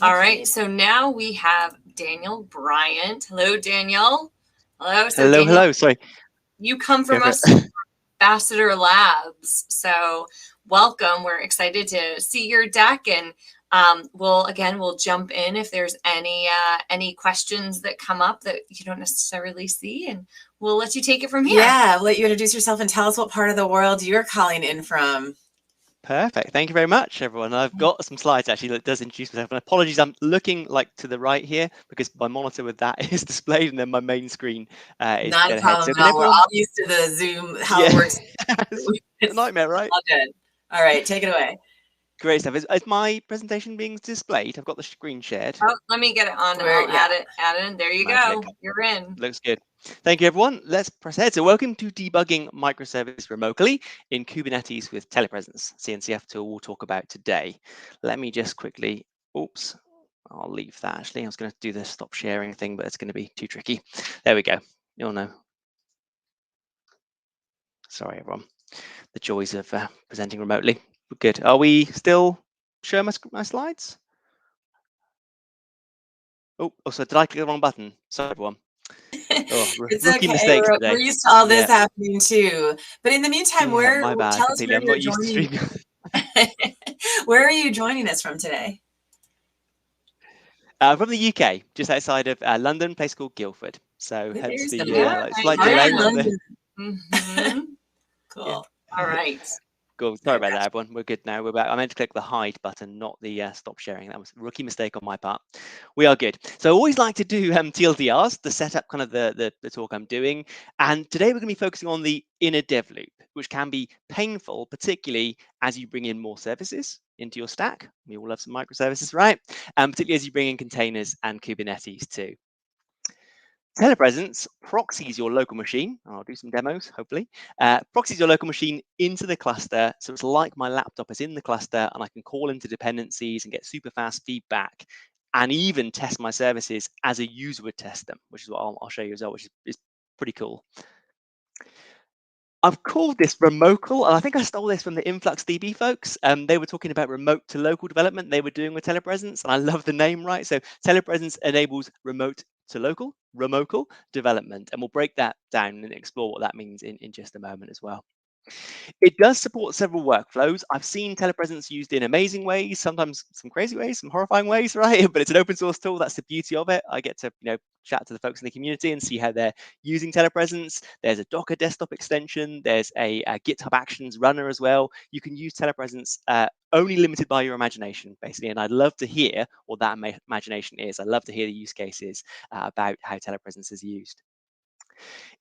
All right, so now we have Daniel Bryant. Hello, Daniel. Hello. So Hello, Daniel, hello. Sorry, you come go from for us, it. Ambassador Labs. So welcome. We're excited to see your deck, and we'll jump in if there's any questions that come up that you don't necessarily see, and we'll let you take it from here. Yeah, I'll let you introduce yourself and tell us what part of the world you're calling in from. Perfect. Thank you very much, everyone. I've got some slides actually that does introduce myself. And apologies, I'm looking like to the right here because my monitor with that is displayed, and then my main screen is Not dead a ahead. problem So at can all. We're everyone? all used to the Zoom, how Yeah, it works. it's a nightmare, right? All good. All right, take it away. Great stuff. Is my presentation being displayed? I've got the screen shared. Oh, let me get it on. I'll add it in. There you Magic. go. You're in. Looks good. Thank you, everyone. Let's press ahead. So welcome to Debugging Microservices Remotely in Kubernetes with Telepresence, CNCF tool we'll talk about today. Let me just quickly, oops, I'll leave that actually. I was going to do the stop sharing thing, but it's going to be too tricky. There we go. You'll know. Sorry, everyone. The joys of presenting remotely. We're good. Are we still showing my slides? Oh, so did I click the wrong button? Sorry, everyone. Oh, It's rookie okay. mistakes We're today. used to all this happening too. But in the meantime, Yeah, my bad. tell us Completely. where I'm you're not used to joining. streaming. Where are you joining us from today? From the UK, just outside of London, a place called Guildford. So hence the slight delay on the. Mm-hmm. Cool. Yeah. All right. Cool. Sorry about that, everyone. We're good now. We're back. I meant to click the hide button, not the stop sharing. That was a rookie mistake on my part. We are good. So I always like to do TLDRs to set up kind of the talk I'm doing. And today we're going to be focusing on the inner dev loop, which can be painful, particularly as you bring in more services into your stack. We all love some microservices, right? And particularly as you bring in containers and Kubernetes too. Telepresence proxies your local machine. I'll do some demos, hopefully. Proxies your local machine into the cluster. So it's like my laptop is in the cluster and I can call into dependencies and get super fast feedback and even test my services as a user would test them, which is what I'll show you as well, which is pretty cool. I've called this remocal, and I think I stole this from the InfluxDB folks. They were talking about remote to local development they were doing with Telepresence, and I love the name, right? So Telepresence enables remote to local, remocal development, and we'll break that down and explore what that means in just a moment as well. It does support several workflows. I've seen Telepresence used in amazing ways, sometimes some crazy ways, some horrifying ways, right? But it's an open source tool. That's the beauty of it. I get to, chat to the folks in the community and see how they're using Telepresence. There's a Docker desktop extension. There's a GitHub Actions runner as well. You can use Telepresence only limited by your imagination, basically. And I'd love to hear what that imagination is. I'd love to hear the use cases about how Telepresence is used.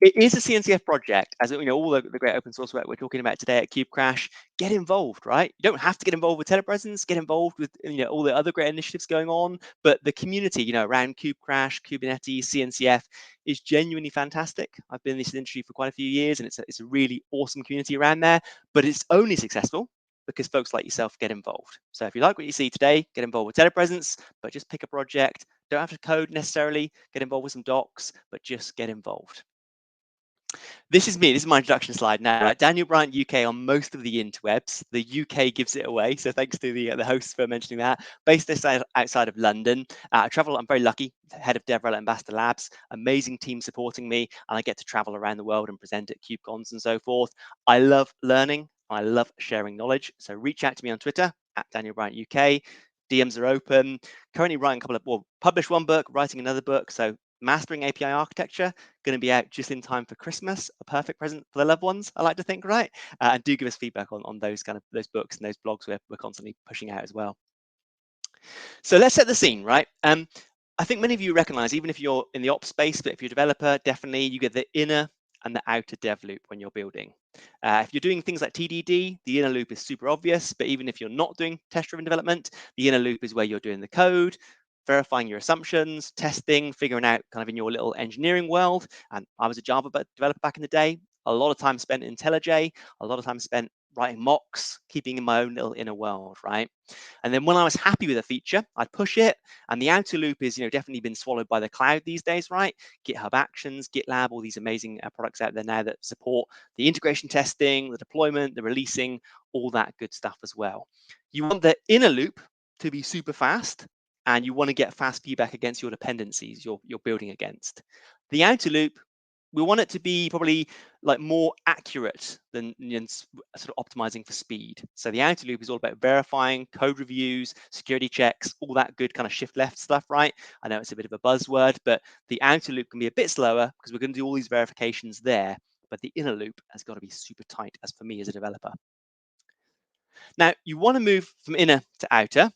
It is a CNCF project, as all the great open source work we're talking about today at KubeCrash. Get involved, right? You don't have to get involved with Telepresence. Get involved with all the other great initiatives going on. But the community, around KubeCrash, Kubernetes, CNCF is genuinely fantastic. I've been in this industry for quite a few years, and it's a really awesome community around there. But it's only successful because folks like yourself get involved. So if you like what you see today, get involved with Telepresence, but just pick a project. Don't have to code necessarily. Get involved with some docs, but just get involved. This is me. This is my introduction slide now. Right? Daniel Bryant UK on most of the interwebs. The UK gives it away. So thanks to the hosts for mentioning that. Based outside of London. I travel. I'm very lucky. Head of DevRel at Ambassador Labs. Amazing team supporting me. And I get to travel around the world and present at KubeCons and so forth. I love learning. I love sharing knowledge. So reach out to me on Twitter at Daniel Bryant UK. DMs are open. Currently writing published one book, writing another book. So mastering API architecture, going to be out just in time for Christmas, a perfect present for the loved ones, I like to think, right? And do give us feedback on those books and those blogs we're constantly pushing out as well. So let's set the scene, right? I think many of you recognize, even if you're in the ops space, but if you're a developer, definitely you get the inner and the outer dev loop when you're building. If you're doing things like TDD, the inner loop is super obvious, but even if you're not doing test-driven development, the inner loop is where you're doing the code, verifying your assumptions, testing, figuring out kind of in your little engineering world. And I was a Java developer back in the day. A lot of time spent in IntelliJ, a lot of time spent writing mocks, keeping in my own little inner world, right? And then when I was happy with a feature, I'd push it. And the outer loop is, definitely been swallowed by the cloud these days, right? GitHub Actions, GitLab, all these amazing products out there now that support the integration testing, the deployment, the releasing, all that good stuff as well. You want the inner loop to be super fast, and you want to get fast feedback against your dependencies you're building against. The outer loop, we want it to be probably like more accurate than sort of optimizing for speed. So the outer loop is all about verifying code reviews, security checks, all that good kind of shift left stuff, right? I know it's a bit of a buzzword, but the outer loop can be a bit slower because we're going to do all these verifications there, but the inner loop has got to be super tight, as for me as a developer. Now, you want to move from inner to outer.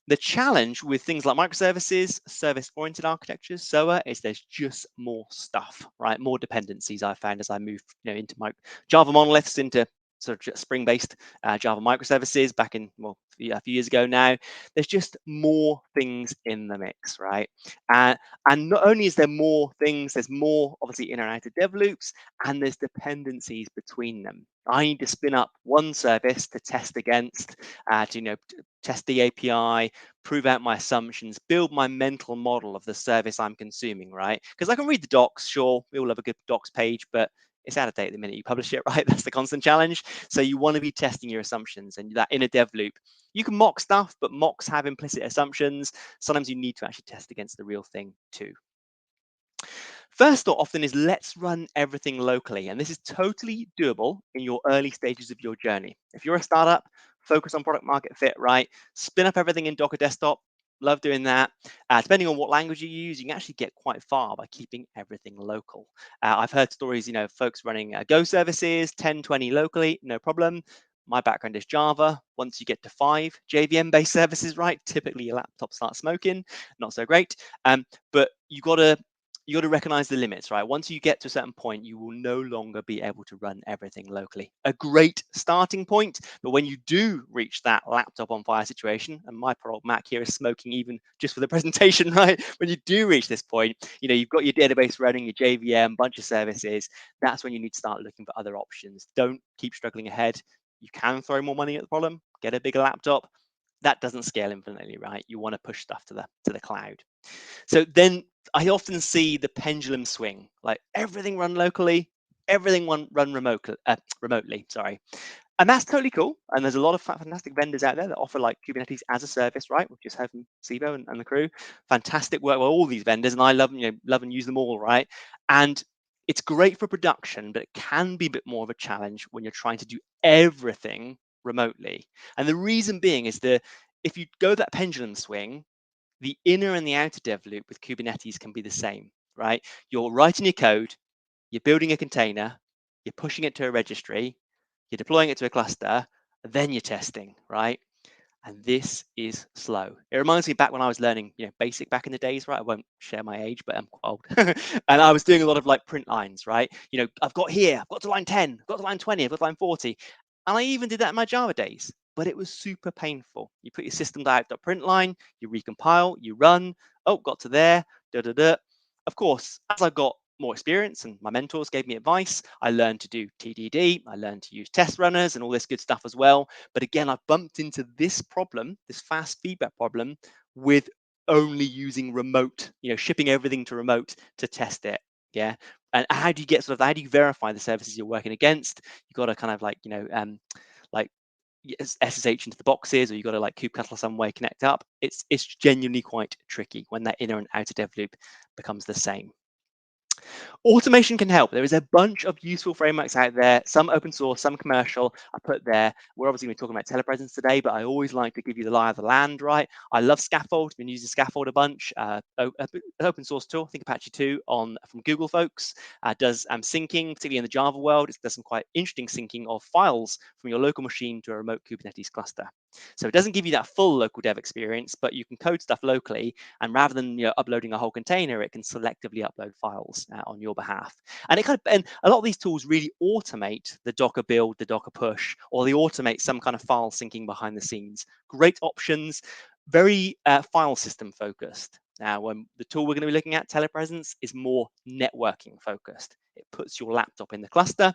The challenge with things like microservices, service-oriented architectures, SOA, is there's just more stuff, right? More dependencies I found as I moved, into my Java monoliths into sort of Spring-based Java microservices back in, well, a few years ago now. There's just more things in the mix, right? And not only is there more things, there's more obviously inner and outer dev loops, and there's dependencies between them. I need to spin up one service to test against, to test the API, prove out my assumptions, build my mental model of the service I'm consuming, right? Because I can read the docs, sure, we all have a good docs page, but it's out of date the minute you publish it, right? That's the constant challenge. So you want to be testing your assumptions, and that inner dev loop. You can mock stuff, but mocks have implicit assumptions. Sometimes you need to actually test against the real thing too. First thought often is let's run everything locally. And this is totally doable in your early stages of your journey. If you're a startup, focus on product market fit, right? Spin up everything in Docker Desktop. Love doing that. Depending on what language you use, you can actually get quite far by keeping everything local. I've heard stories, folks running Go services, 10, 20 locally, no problem. My background is Java. Once you get to 5 JVM-based services, right, typically your laptop starts smoking. Not so great. But you got to recognize the limits, right? Once you get to a certain point, you will no longer be able to run everything locally. A great starting point, but when you do reach that laptop on fire situation, and my poor old Mac here is smoking even just for the presentation, right? When you do reach this point, you've got your database running, your JVM, bunch of services. That's when you need to start looking for other options. Don't keep struggling ahead. You can throw more money at the problem, get a bigger laptop. That doesn't scale infinitely, right? You want to push stuff to the cloud. So then I often see the pendulum swing, like everything run locally, everything run remotely, sorry. And that's totally cool. And there's a lot of fantastic vendors out there that offer like Kubernetes as a service, right? We've just heard from Sivo and the crew. Fantastic work with all these vendors, and I love and use them all, right? And it's great for production, but it can be a bit more of a challenge when you're trying to do everything remotely. And the reason being is if you go that pendulum swing, the inner and the outer dev loop with Kubernetes can be the same, right? You're writing your code, you're building a container, you're pushing it to a registry, you're deploying it to a cluster, then you're testing, right? And this is slow. It reminds me back when I was learning, basic back in the days, right? I won't share my age, but I'm quite old. And I was doing a lot of like print lines, right? I've got to line 10, I've got to line 20, I've got to line 40. And I even did that in my Java days, but it was super painful. You put your system.out.println line, you recompile, you run, got to there, Of course, as I got more experience and my mentors gave me advice, I learned to do TDD, I learned to use test runners and all this good stuff as well. But again, I bumped into this problem, this fast feedback problem, with only using remote, shipping everything to remote to test it. Yeah. And how do you get how do you verify the services you're working against? You've got to kind of like SSH into the boxes, or you've got to like kubectl some way connect up. It's genuinely quite tricky when that inner and outer dev loop becomes the same. Automation can help. There is a bunch of useful frameworks out there, some open source, some commercial. I put there. We're obviously going to be talking about Telepresence today, but I always like to give you the lie of the land, right? I love Skaffold. Been using Skaffold a bunch. Open source tool, I think Apache 2 from Google folks. Does syncing, particularly in the Java world. It does some quite interesting syncing of files from your local machine to a remote Kubernetes cluster. So it doesn't give you that full local dev experience, but you can code stuff locally, and rather than uploading a whole container, it can selectively upload files on your behalf. And and a lot of these tools really automate the Docker build, the Docker push, or they automate some kind of file syncing behind the scenes. Great options, very file system focused. Now, the tool we're going to be looking at, Telepresence, is more networking focused. It puts your laptop in the cluster.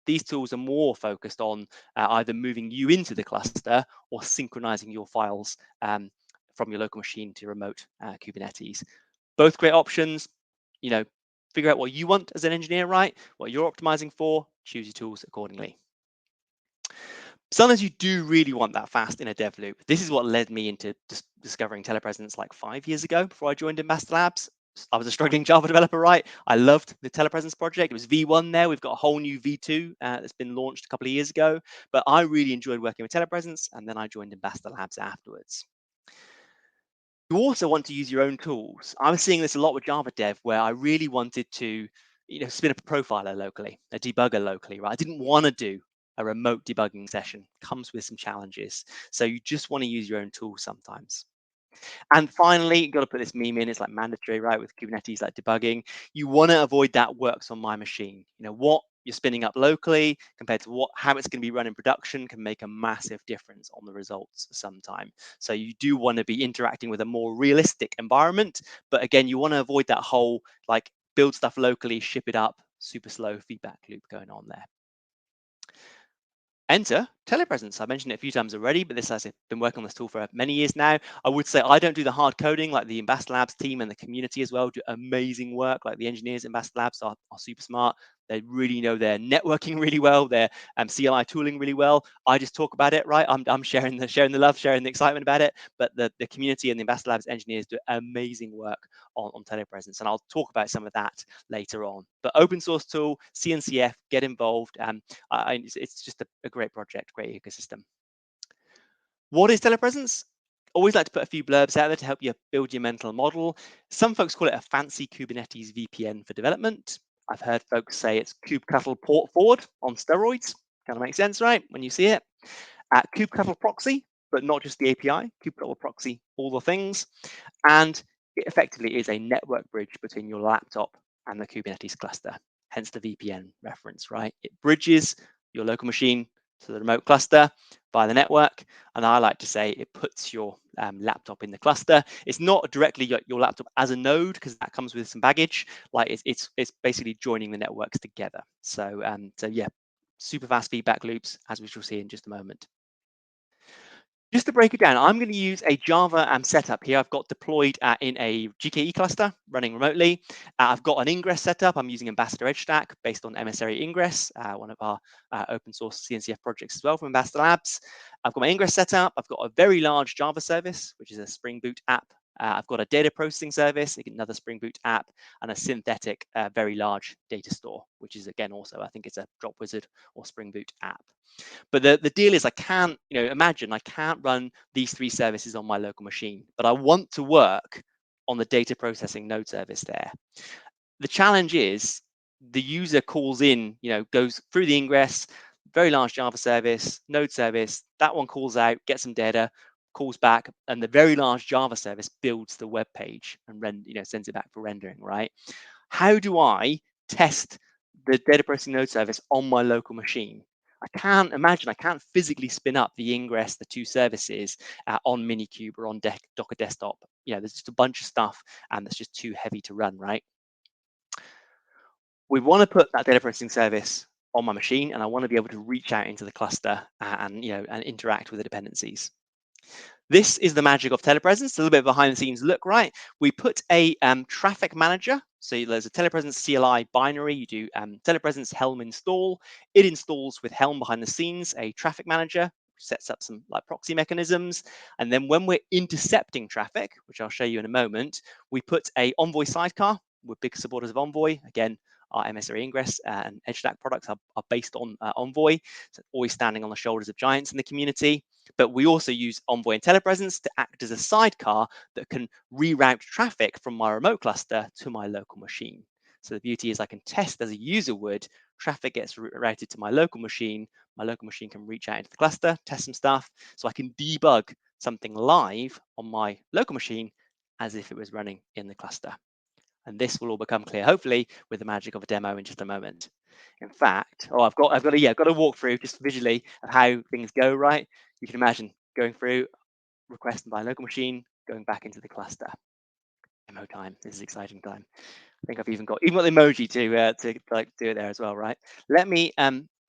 These tools are more focused on either moving you into the cluster or synchronizing your files from your local machine to remote Kubernetes. Both great options. Figure out what you want as an engineer, right? What you're optimizing for, choose your tools accordingly. Sometimes you do really want that fast in a dev loop. This is what led me into discovering Telepresence like 5 years ago before I joined Ambassador Labs. I was a struggling Java developer, right? I loved the Telepresence project. It was V1 there. We've got a whole new V2 that's been launched a couple of years ago. But I really enjoyed working with Telepresence, and then I joined Ambassador Labs afterwards. You also want to use your own tools. I was seeing this a lot with Java dev, where I really wanted to, spin up a profiler locally, a debugger locally, right? I didn't want to do a remote debugging session. Comes with some challenges. So you just want to use your own tools sometimes. And finally, you've got to put this meme in. It's like mandatory, right? With Kubernetes, like debugging, you want to avoid that works on my machine. What you're spinning up locally compared to how it's going to be run in production can make a massive difference on the results sometime. So you do want to be interacting with a more realistic environment. But again, you want to avoid that whole like build stuff locally, ship it up, super slow feedback loop going on there. Enter Telepresence. I mentioned it a few times already, but this has been working on this tool for many years now. I would say I don't do the hard coding, like the Ambassador Labs team and the community as well do amazing work. Like the engineers at Ambassador Labs are super smart. They really know their networking really well, their CLI tooling really well. I just talk about it, right? I'm sharing the love, sharing the excitement about it. But the community and the Ambassador Labs engineers do amazing work on Telepresence, and I'll talk about some of that later on. But open source tool, CNCF, get involved. It's just a great project, great ecosystem. What is Telepresence? Always like to put a few blurbs out there to help you build your mental model. Some folks call it a fancy Kubernetes VPN for development. I've heard folks say it's kubectl port forward on steroids. Kind of makes sense, right? When you see it. Kubectl proxy, but not just the API. Kubectl proxy, all the things. And it effectively is a network bridge between your laptop and the Kubernetes cluster, hence the VPN reference, right? It bridges your local machine to the remote cluster via the network. And I like to say it puts your laptop in the cluster. It's not directly your laptop as a node, because that comes with some baggage. Like it's basically joining the networks together. So yeah, super fast feedback loops, as we shall see in just a moment. Just to break it down, I'm going to use a Java setup here. I've got deployed in a GKE cluster running remotely. I've got an ingress setup. I'm using Ambassador Edge Stack based on Emissary Ingress, one of our open source CNCF projects as well from Ambassador Labs. I've got my ingress setup. I've got a very large Java service, which is a Spring Boot app. I've got a data processing service, another Spring Boot app, and a synthetic, very large data store, which is again also, I think it's a Drop Wizard or Spring Boot app. But the deal is I can't, imagine I can't run these 3 services on my local machine, but I want to work on the data processing node service there. The challenge is the user calls in, goes through the ingress, very large Java service, node service, that one calls out, gets some data, calls back, and the very large Java service builds the web page and sends it back for rendering, right? How do I test the data processing node service on my local machine? I can't physically spin up the ingress, the 2 services on Minikube or on Docker Desktop. There's just a bunch of stuff and that's just too heavy to run, right? We want to put that data processing service on my machine, and I want to be able to reach out into the cluster and interact with the dependencies. This is the magic of Telepresence. A little bit behind the scenes look, right? We put a traffic manager. So there's a Telepresence CLI binary. You do Telepresence Helm install. It installs with Helm behind the scenes a traffic manager, sets up some like proxy mechanisms. And then when we're intercepting traffic, which I'll show you in a moment, we put a Envoy sidecar. We're big supporters of Envoy. Again, our Emissary Ingress and Edge Stack products are based on Envoy, so always standing on the shoulders of giants in the community. But we also use Envoy and Telepresence to act as a sidecar that can reroute traffic from my remote cluster to my local machine. So the beauty is I can test as a user would, traffic gets routed to my local machine can reach out into the cluster, test some stuff, so I can debug something live on my local machine as if it was running in the cluster. And this will all become clear, hopefully, with the magic of a demo in just a moment. In fact, I've got a walkthrough just visually of how things go, right? You can imagine going through, requesting by a local machine, going back into the cluster. Demo time. This is exciting time. I think I've even got the emoji to like do it there as well, right? Let me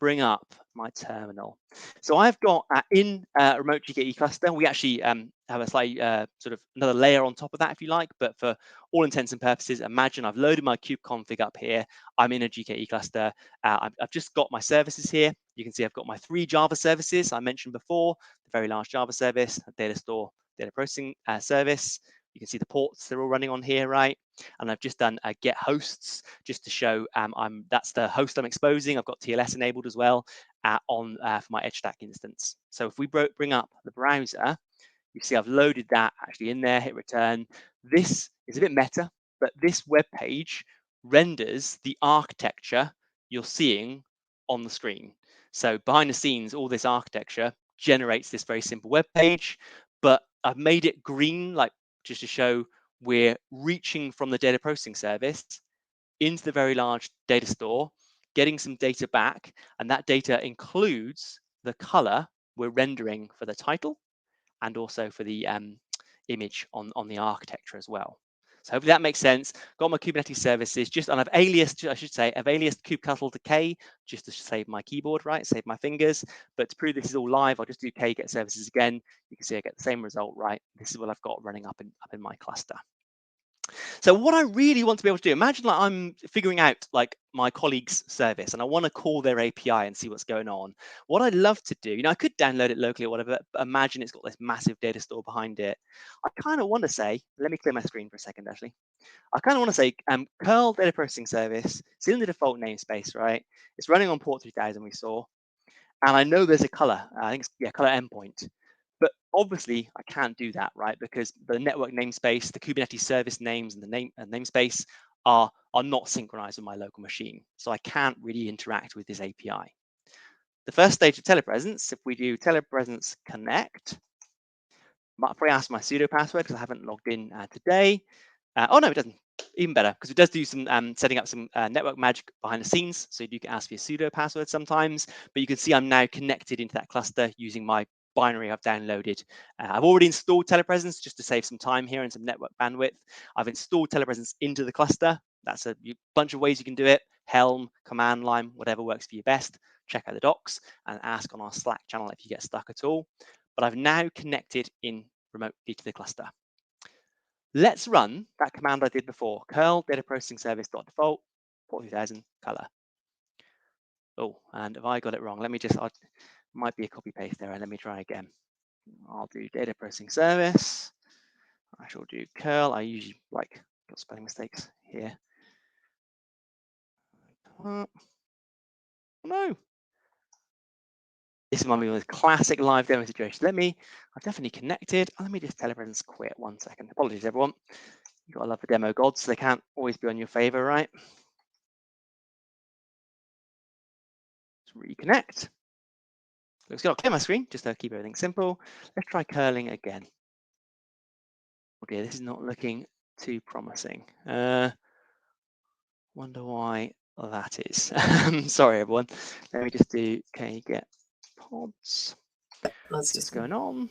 bring up my terminal. So I've got in remote GKE cluster, we actually have a slightly sort of another layer on top of that, if you like, but for all intents and purposes, imagine I've loaded my kubeconfig up here. I'm in a GKE cluster. I've just got my services here. You can see I've got my 3 Java services I mentioned before, the very large Java service, a data store, data processing service. You can see the ports they're all running on here, right? And I've just done a get hosts just to show that's the host I'm exposing. I've got TLS enabled as well for my edge stack instance. So if we bring up the browser, you see I've loaded that actually in there, hit return. This is a bit meta, but this web page renders the architecture you're seeing on the screen. So behind the scenes, all this architecture generates this very simple web page, but I've made it green, like just to show we're reaching from the data processing service into the very large data store, getting some data back, and that data includes the color we're rendering for the title and also for the image on the architecture as well. So hopefully that makes sense. Got my Kubernetes services, and I've aliased, I should say, I've aliased kubectl to K just to save my keyboard, right? Save my fingers. But to prove this is all live, I'll just do K get services again. You can see I get the same result, right? This is what I've got running up in my cluster. So what I really want to be able to do, imagine like I'm figuring out like my colleague's service and I want to call their API and see what's going on. What I'd love to do, I could download it locally or whatever, but imagine it's got this massive data store behind it. I kind of want to say, let me clear my screen for a second, actually. I kind of want to say curl data processing service, it's in the default namespace, right? It's running on port 3000 we saw. And I know there's a color, I think it's color endpoint. But obviously, I can't do that, right? Because the network namespace, the Kubernetes service names, and the namespace are not synchronized with my local machine. So I can't really interact with this API. The first stage of Telepresence, if we do Telepresence connect, might probably ask my sudo password because I haven't logged in today. Oh no, it doesn't. Even better, because it does do some setting up some network magic behind the scenes. So you can ask for your sudo password sometimes, but you can see I'm now connected into that cluster using my binary I've downloaded. I've already installed Telepresence just to save some time here and some network bandwidth. I've installed Telepresence into the cluster. That's a bunch of ways you can do it. Helm, command line, whatever works for you best. Check out the docs and ask on our Slack channel if you get stuck at all. But I've now connected in remotely to the cluster. Let's run that command I did before, curl data processing service.default, port 3000 color. Oh, and if I got it wrong, let me just, might be a copy paste there, and let me try again. I'll do data processing service. I shall do curl. I usually got spelling mistakes here. No. This is one of the classic live demo situations. I've definitely connected. Let me just Telepresence quit 1 second. Apologies, everyone. You've got to love the demo gods. They can't always be on your favor, right? Let's reconnect. Looks good. I'll clear my screen just to keep everything simple. Let's try curling again. Oh dear, this is not looking too promising. Wonder why that is. Sorry, everyone. Let me just do get pods. Let's just going on.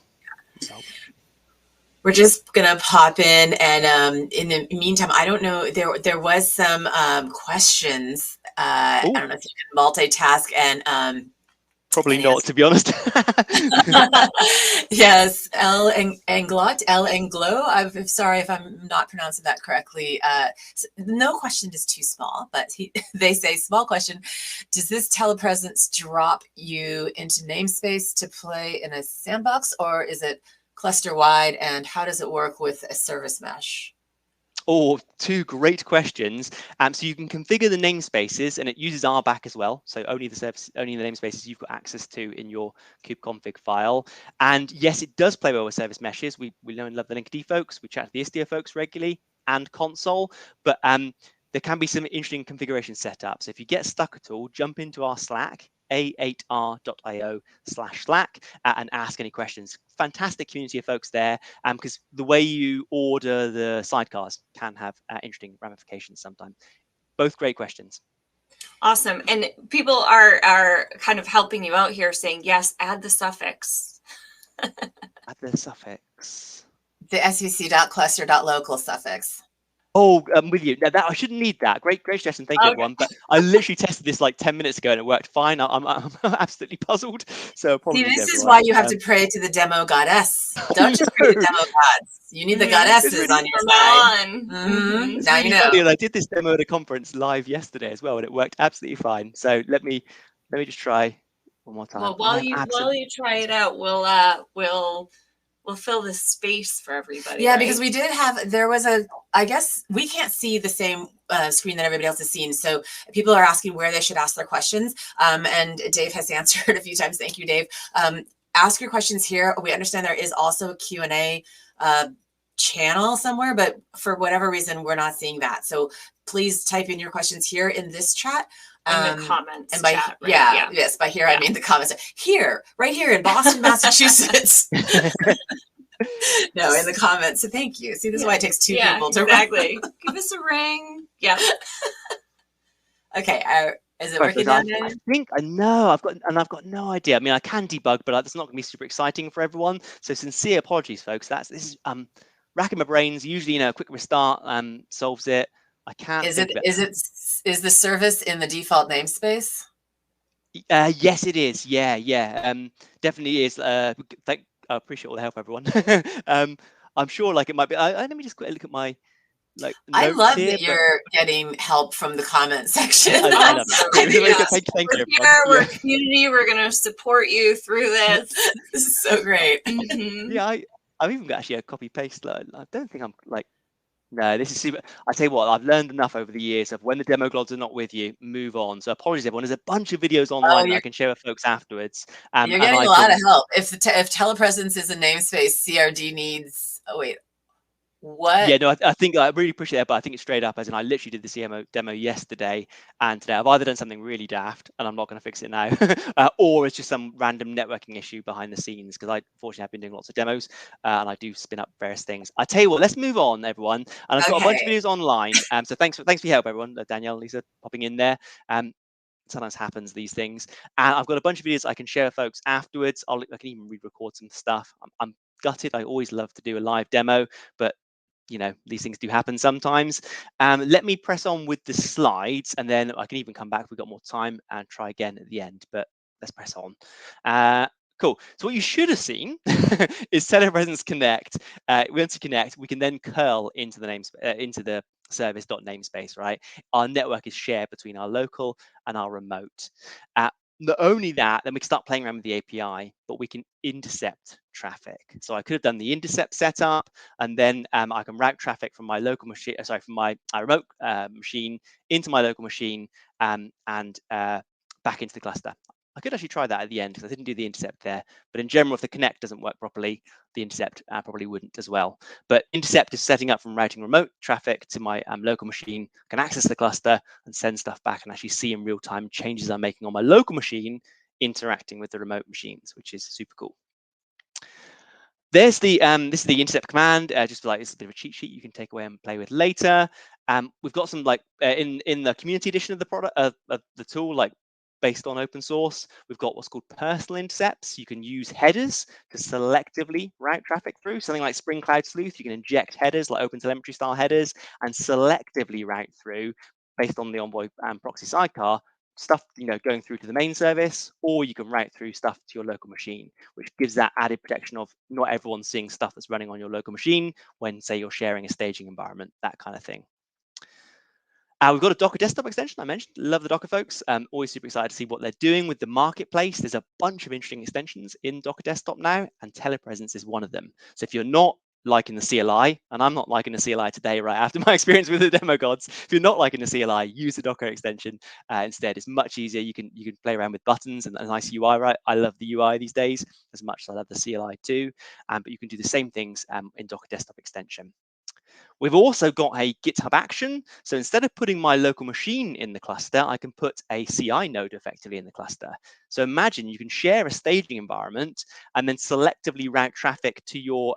We're just gonna pop in, and in the meantime, I don't know. There was some questions. I don't know if you can multitask and. Probably not, to be honest. Yes, L Anglo. I'm sorry if I'm not pronouncing that correctly. No question is too small, but they say small question. Does this telepresence drop you into namespace to play in a sandbox, or is it cluster wide? And how does it work with a service mesh? Oh, 2 great questions. So you can configure the namespaces, and it uses RBAC as well. So only the namespaces you've got access to in your kubeconfig file. And yes, it does play well with service meshes. We know and love the Linkerd folks. We chat to the Istio folks regularly and console. But there can be some interesting configuration setups. So if you get stuck at all, jump into our Slack, a8r.io/Slack, and ask any questions. Fantastic community of folks there, because the way you order the sidecars can have interesting ramifications sometimes. Both great questions. Awesome. And people are kind of helping you out here saying, yes, add the suffix. Add the suffix. The svc.cluster.local suffix. Oh, I'm with you. Now that I shouldn't need that. Great suggestion. Thank you, Okay. everyone. But I literally tested this like 10 minutes ago and it worked fine. I'm absolutely puzzled. So See, apologies, this is everyone. why you have to pray to the demo goddess. Don't just pray to No, demo gods. You need the Mhm. goddesses really on your From side. now on. Mhm. it's Now really you know. funny. And I did this demo at a conference live yesterday as well, and it worked absolutely fine. So let me just try one more time. Well, I while am you absolutely try it out, we'll fill the space for everybody. Yeah, right? because we did have, there was I guess we can't see the same screen that everybody else has seen. So people are asking where they should ask their questions. And Dave has answered a few times. Thank you, Dave. Ask your questions here. We understand there is also a Q&A channel somewhere, but for whatever reason, we're not seeing that. So please type in your questions here in this chat. In the comments and by chat, right? yes, by here I mean the comments here, right here in Boston, Massachusetts. No, in the comments. So thank you. See, this is why it takes two people to exactly. Give us a ring. Yeah. Okay. Is it Right, working folks, now, I Dave? think I know. I've got no idea. I mean, I can debug, but that's not going to be super exciting for everyone. So sincere apologies, folks. This is racking my brains. Usually, a quick restart solves it. I can't Is think it of it. is the service in the default namespace? Yes, it is. Yeah. Definitely is. I appreciate all the help, everyone. I'm sure like it might be. Let me just quickly look at my I notes love here. that But you're getting help from the comment section. I love Awesome. that. It's very Yeah. good. Thank We're you, everyone. here. We're Yeah. a community. We're going to support you through this. This is so great. Mhm. Yeah, I've even got actually a copy paste. I don't think I'm like. No, this is super. I tell you what, I've learned enough over the years of when the demo glods are not with you, move on. So apologies, everyone. There's a bunch of videos Oh, online that I can share with folks afterwards. you're And getting I a lot of can. help. If if Telepresence is a namespace, CRD needs. Oh wait, what? Yeah, no, I think I really appreciate it, but I think it's straight up as in I literally did the CMO demo yesterday and today. I've either done something really daft and I'm not going to fix it now, or it's just some random networking issue behind the scenes because I fortunately have been doing lots of demos and I do spin up various things. I tell you what, let's move on, everyone. And I've got a bunch of Okay. videos online. So thanks for your help, everyone. Danielle, Lisa, popping in there. Sometimes happens these things, and I've got a bunch of videos I can share with folks afterwards. I can even re-record some stuff. I'm gutted. I always love to do a live demo, but these things do happen sometimes. Let me press on with the slides and then I can even come back if we've got more time and try again at the end, but let's press on. Cool. So what you should have seen is Telepresence Connect. Once you connect, we can then curl into the into the service.namespace, right? Our network is shared between our local and our remote. Not only that, then we can start playing around with the API, but we can intercept traffic. So I could have done the intercept setup, and then I can route traffic from my local machine, from my remote machine into my local machine and back into the cluster. I could actually try that at the end because I didn't do the intercept there. But in general, if the connect doesn't work properly, the intercept probably wouldn't as well. But intercept is setting up from routing remote traffic to my local machine, can access the cluster and send stuff back and actually see in real time changes I'm making on my local machine interacting with the remote machines, which is super cool. There's the this is the intercept command. Just like it's a bit of a cheat sheet you can take away and play with later. We've got some in the community edition of the product of the tool, like based on open source. We've got what's called personal intercepts. You can use headers to selectively route traffic through. Something like Spring Cloud Sleuth, you can inject headers like OpenTelemetry style headers and selectively route through based on the Envoy proxy sidecar stuff going through to the main service, or you can route through stuff to your local machine, which gives that added protection of not everyone seeing stuff that's running on your local machine when, say, you're sharing a staging environment, that kind of thing. We've got a Docker desktop extension I mentioned. Love the Docker folks. Always super excited to see what they're doing with the marketplace. There's a bunch of interesting extensions in Docker desktop now, and Telepresence is one of them. So if you're not liking the CLI, and I'm not liking the CLI today, right after my experience with the demo gods. If you're not liking the CLI, use the Docker extension instead. It's much easier. You can play around with buttons and a nice UI, right? I love the UI these days as much as I love the CLI too. But you can do the same things in Docker desktop extension. We've also got a GitHub action. So instead of putting my local machine in the cluster, I can put a CI node effectively in the cluster. So imagine you can share a staging environment and then selectively route traffic to your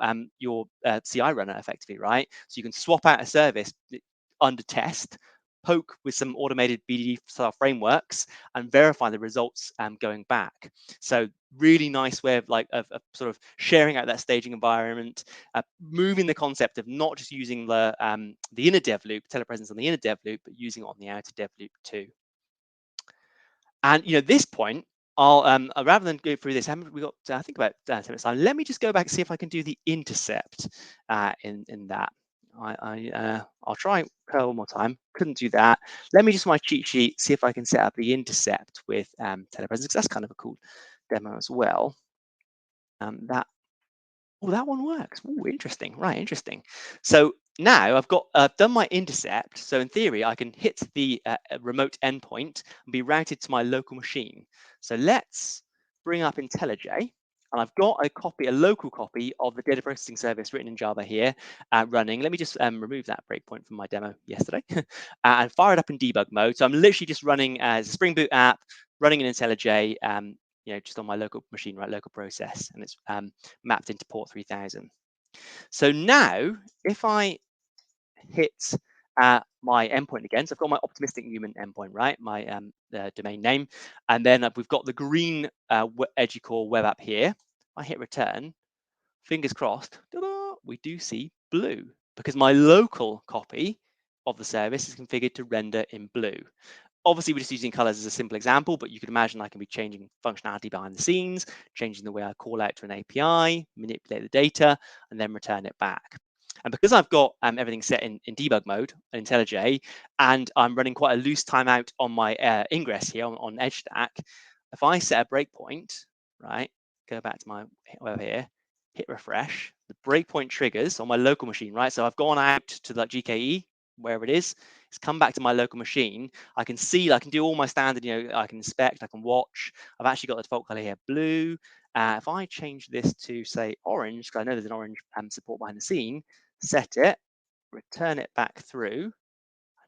CI runner effectively, right? So you can swap out a service under test, poke with some automated BDD style frameworks and verify the results going back. So really nice way of of sort of sharing out that staging environment, moving the concept of not just using the inner dev loop, telepresence on the inner dev loop, but using it on the outer dev loop too. And at this point, I'll rather than go through this, we got I think about 10 minutes time. Let me just go back and see if I can do the intercept in that. I'll try curl one more time. Couldn't do that. Let me just my cheat sheet see if I can set up the intercept with Telepresence, because that's kind of a cool demo as well. That one works. Oh, interesting. Right, interesting. So now I've done my intercept. So in theory, I can hit the remote endpoint and be routed to my local machine. So let's bring up IntelliJ, and I've got a local copy of the data processing service written in Java here running. Let me just remove that breakpoint from my demo yesterday and fire it up in debug mode. So I'm literally just running as a Spring Boot app, running in IntelliJ, just on my local machine, right, local process, and it's mapped into port 3000. So now, if I hit my endpoint again, so I've got my optimistic Newman endpoint, right, my domain name, and then we've got the green edgy core web app here. I hit return, fingers crossed, we do see blue, because my local copy of the service is configured to render in blue. Obviously, we're just using colors as a simple example, but you can imagine I can be changing functionality behind the scenes, changing the way I call out to an API, manipulate the data, and then return it back. And because I've got everything set in debug mode in IntelliJ, and I'm running quite a loose timeout on my ingress here on Edge Stack, if I set a breakpoint, right, go back to my web here, hit refresh, the breakpoint triggers on my local machine, right? So I've gone out to like GKE, wherever it is, it's come back to my local machine. I can see, I can do all my standard, I can inspect, I can watch. I've actually got the default color here, blue. If I change this to say orange, because I know there's an orange support behind the scene, set it, return it back through.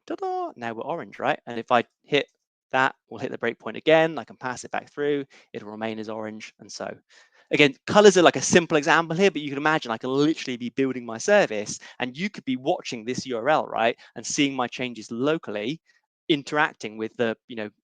Ta-da! Now we're orange, right? And if I hit that, we'll hit the breakpoint again. I can pass it back through. It'll remain as orange, and so. Again, colors are like a simple example here, but you can imagine I can literally be building my service and you could be watching this URL, right? And seeing my changes locally, interacting with the,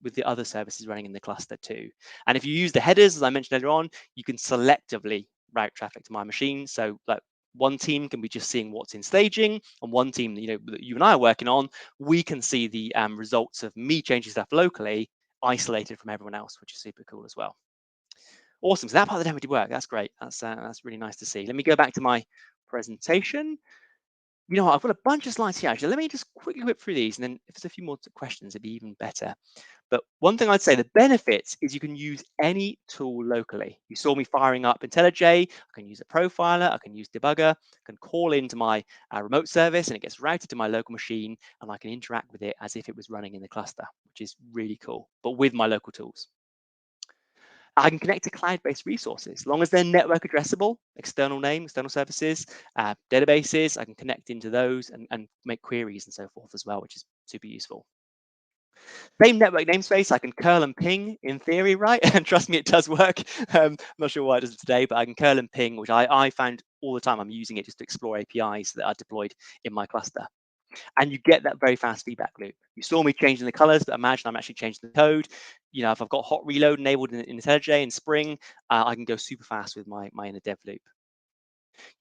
with the other services running in the cluster too. And if you use the headers, as I mentioned earlier on, you can selectively route traffic to my machine. So like one team can be just seeing what's in staging, and one team, that you and I are working on, we can see the results of me changing stuff locally, isolated from everyone else, which is super cool as well. Awesome. So that part of the demo did work. That's great. That's really nice to see. Let me go back to my presentation. You know what? I've got a bunch of slides here, actually. Let me just quickly whip through these, and then if there's a few more questions, it'd be even better. But one thing I'd say, the benefits is you can use any tool locally. You saw me firing up IntelliJ. I can use a profiler. I can use debugger. I can call into my remote service, and it gets routed to my local machine, and I can interact with it as if it was running in the cluster, which is really cool, but with my local tools. I can connect to cloud-based resources. As long as they're network addressable, external name, external services, databases, I can connect into those and make queries and so forth as well, which is super useful. Same network namespace, I can curl and ping in theory, right? And trust me, it does work. I'm not sure why it doesn't today, but I can curl and ping, which I found all the time I'm using it just to explore APIs that are deployed in my cluster. And you get that very fast feedback loop. You saw me changing the colors, but imagine I'm actually changing the code. If I've got hot reload enabled in IntelliJ in Spring, I can go super fast with my inner dev loop.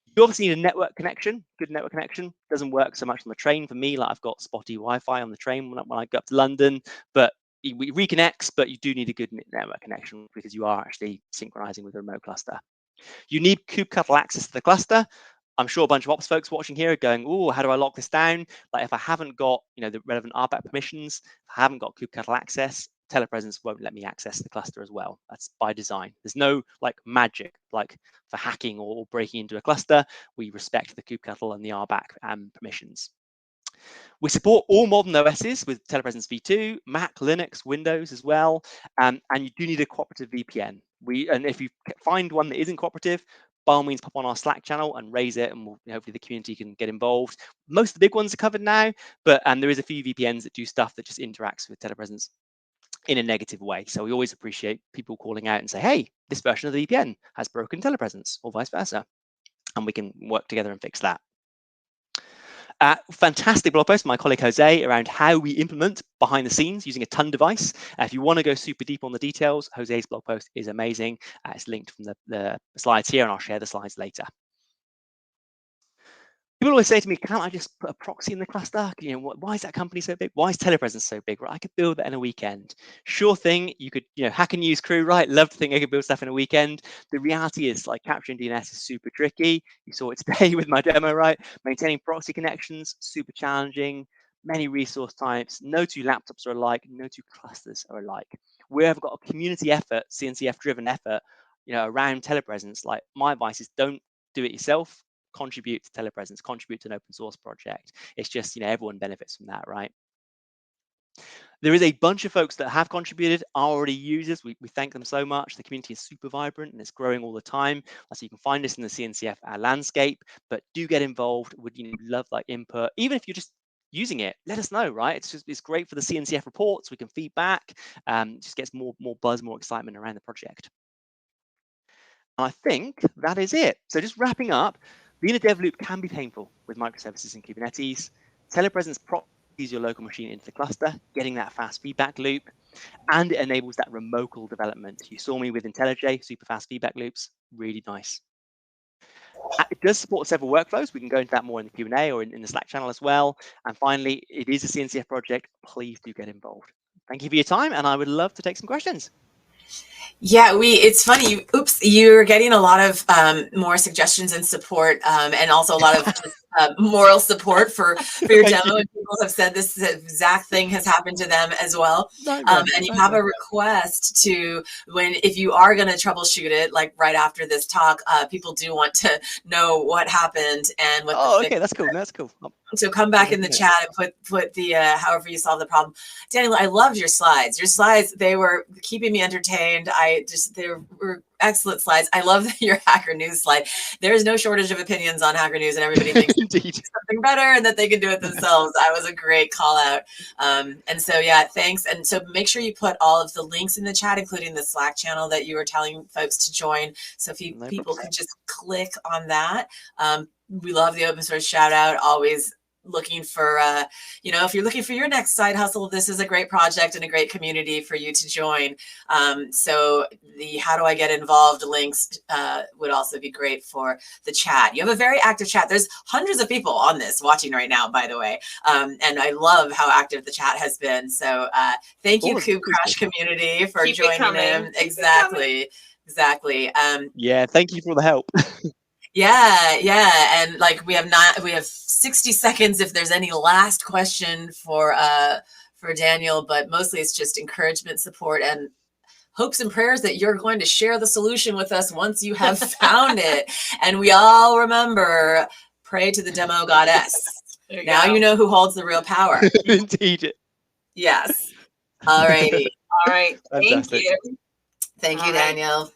You obviously need a network connection. Good network connection doesn't work so much on the train for me. Like I've got spotty Wi-Fi on the train when I go up to London, but it reconnects. But you do need a good network connection because you are actually synchronizing with a remote cluster. You need kubectl access to the cluster. I'm sure a bunch of ops folks watching here are going, oh, how do I lock this down? Like if I haven't got, the relevant RBAC permissions, if I haven't got kubectl access, Telepresence won't let me access the cluster as well. That's by design. There's no like magic, like for hacking or breaking into a cluster. We respect the kubectl and the RBAC permissions. We support all modern OSs with Telepresence v2, Mac, Linux, Windows as well, and you do need a cooperative VPN. And if you find one that isn't cooperative, by all means, pop on our Slack channel and raise it, and hopefully the community can get involved. Most of the big ones are covered now, but there is a few VPNs that do stuff that just interacts with Telepresence in a negative way. So we always appreciate people calling out and say, hey, this version of the VPN has broken Telepresence, or vice versa, and we can work together and fix that. Fantastic blog post from my colleague Jose around how we implement behind the scenes using a ton device. If you want to go super deep on the details, Jose's blog post is amazing. It's linked from the slides here, and I'll share the slides later. People always say to me, can't I just put a proxy in the cluster? You know, why is that company so big? Why is Telepresence so big? Right, I could build that in a weekend. Sure thing, you could, hack and use crew, right? Love to think I could build stuff in a weekend. The reality is, like, capturing DNS is super tricky. You saw it today with my demo, right? Maintaining proxy connections, super challenging. Many resource types. No two laptops are alike. No two clusters are alike. We've got a community effort, CNCF-driven effort, around Telepresence. Like, my advice is don't do it yourself. Contribute to Telepresence, contribute to an open source project. It's just, everyone benefits from that, right? There is a bunch of folks that have contributed, are already users. We thank them so much. The community is super vibrant and it's growing all the time. So you can find this in the CNCF landscape, but do get involved. Would love like input, even if you're just using it, let us know, right? It's great for the CNCF reports. We can feedback. Just gets more buzz, more excitement around the project. I think that is it. So just wrapping up, being a dev loop can be painful with microservices in Kubernetes. Telepresence proxies your local machine into the cluster, getting that fast feedback loop, and it enables that remocal development. You saw me with IntelliJ, super fast feedback loops, really nice. It does support several workflows. We can go into that more in the Q&A or in the Slack channel as well. And finally, it is a CNCF project. Please do get involved. Thank you for your time, and I would love to take some questions. Yeah, it's funny. You're getting a lot of more suggestions and support, and also a lot of just, moral support for your demo. And people have said this exact thing has happened to them as well. And you have a request to if you are going to troubleshoot it, like right after this talk, people do want to know what happened and what. Oh, okay, that's cool. That's cool. So come back in the chat and put the however you solve the problem. Daniel, I loved your slides. Your slides, they were keeping me entertained. They were excellent slides. I love your Hacker News slide. There's no shortage of opinions on Hacker News, and everybody thinks something better and that they can do it themselves. That was a great call out. And so, yeah, thanks. And so make sure you put all of the links in the chat, including the Slack channel that you were telling folks to join. So if people could just click on that. We love the open source shout out. Always looking for, if you're looking for your next side hustle, this is a great project and a great community for you to join. So the how do I get involved links would also be great for the chat. You have a very active chat. There's hundreds of people on this watching right now, by the way. And I love how active the chat has been. So thank you, KubeCrash community, for joining in. Exactly. Yeah, thank you for the help. Yeah. And like we have 60 seconds if there's any last question for Daniel, but mostly it's just encouragement, support, and hopes and prayers that you're going to share the solution with us once you have found it. And we all remember, pray to the demo goddess. Now you know who holds the real power. Indeed. Yes. All righty. All right. Thank you. Thank you, Daniel.